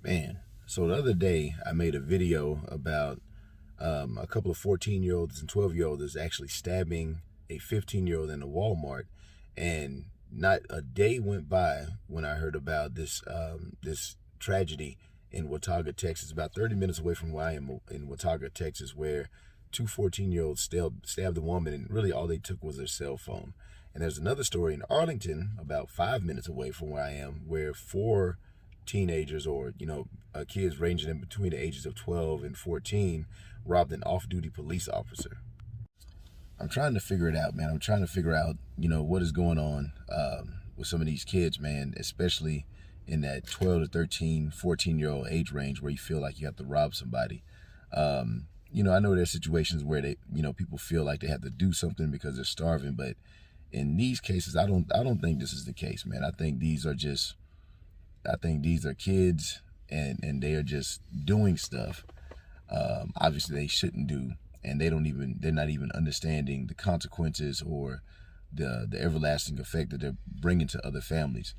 Man, so the other day I made a video about a couple of 14-year-olds and 12-year-olds actually stabbing a 15-year-old in a Walmart, and not a day went by when I heard about this tragedy in Watauga, Texas, about 30 minutes away from where I am in Watauga, Texas, where two 14-year-olds stabbed a woman, and really all they took was their cell phone. And there's another story in Arlington, about 5 minutes away from where I am, where four teenagers, or kids ranging in between the ages of 12 and 14, robbed an off-duty police officer. I'm trying to figure it out, man. I'm trying to figure out what is going on with some of these kids, man, especially in that 12 to 13 14-year-old age range where you feel like you have to rob somebody. I know there's situations where people feel like they have to do something because they're starving, but in these cases, I don't think this is the case, man. I think these are kids, and they are just doing stuff obviously they shouldn't do, and they're not even understanding the consequences or the everlasting effect that they're bringing to other families.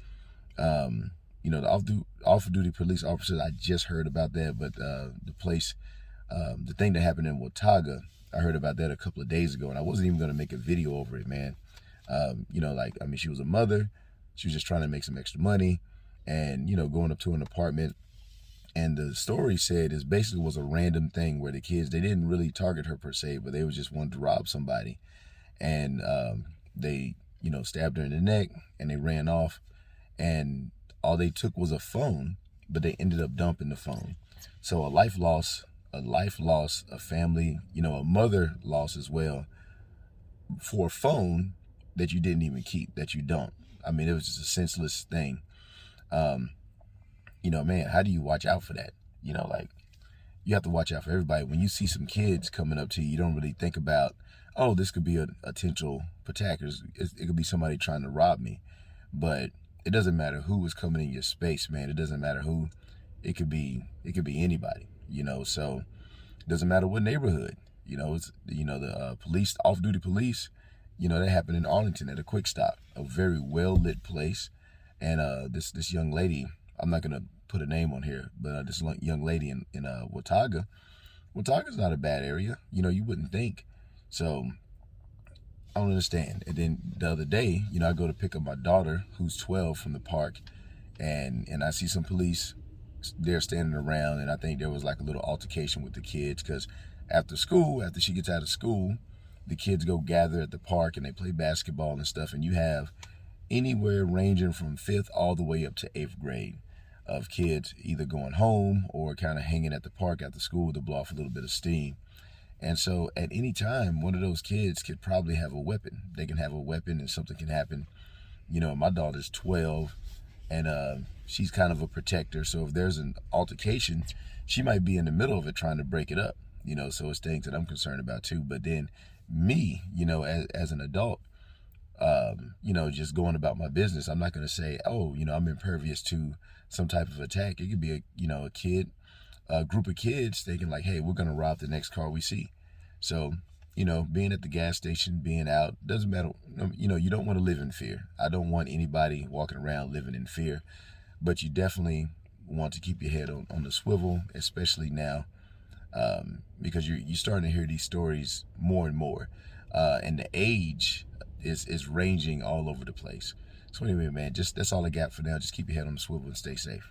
The off-duty police officers, I just heard about that, but the thing that happened in Watauga, I heard about that a couple of days ago, and I wasn't even going to make a video over it, man. She was a mother. She was just trying to make some extra money, and going up to an apartment. And the story said it basically was a random thing where the kids, they didn't really target her per se, but they was just wanted to rob somebody. And they stabbed her in the neck, and they ran off. And all they took was a phone, but they ended up dumping the phone. So a life loss, a family, a mother loss as well, for a phone that you didn't even keep, that you dumped. I mean, it was just a senseless thing. Man, how do you watch out for that? You have to watch out for everybody. When you see some kids coming up to you, you don't really think about, oh, this could be a potential attacker. It could be somebody trying to rob me. But it doesn't matter who is coming in your space, man. It doesn't matter who. It could be anybody, so it doesn't matter what neighborhood. The police, off-duty police, that happened in Arlington at a Quick Stop, a very well-lit place. And this young lady, I'm not going to put a name on here, but this young lady in Watauga's not a bad area. You wouldn't think. So I don't understand. And then the other day, I go to pick up my daughter, who's 12, from the park, and I see some police there standing around, and I think there was like a little altercation with the kids, because after she gets out of school, the kids go gather at the park and they play basketball and stuff, and you have anywhere ranging from 5th all the way up to 8th grade of kids either going home or kind of hanging at the park after school to blow off a little bit of steam. And so at any time, one of those kids could probably have a weapon. They can have a weapon and something can happen. My daughter's 12, and she's kind of a protector. So if there's an altercation, she might be in the middle of it trying to break it up. So it's things that I'm concerned about too. But then me, as an adult, just going about my business, I'm not going to say, oh, I'm impervious to some type of attack. It could be a group of kids thinking like, hey, we're going to rob the next car we see. So, being at the gas station, being out, doesn't matter. You don't want to live in fear. I don't want anybody walking around living in fear, but you definitely want to keep your head on the swivel, especially now, because you're starting to hear these stories more and more, and the age is ranging all over the place. So anyway, man, that's all I got for now. Just keep your head on the swivel and stay safe.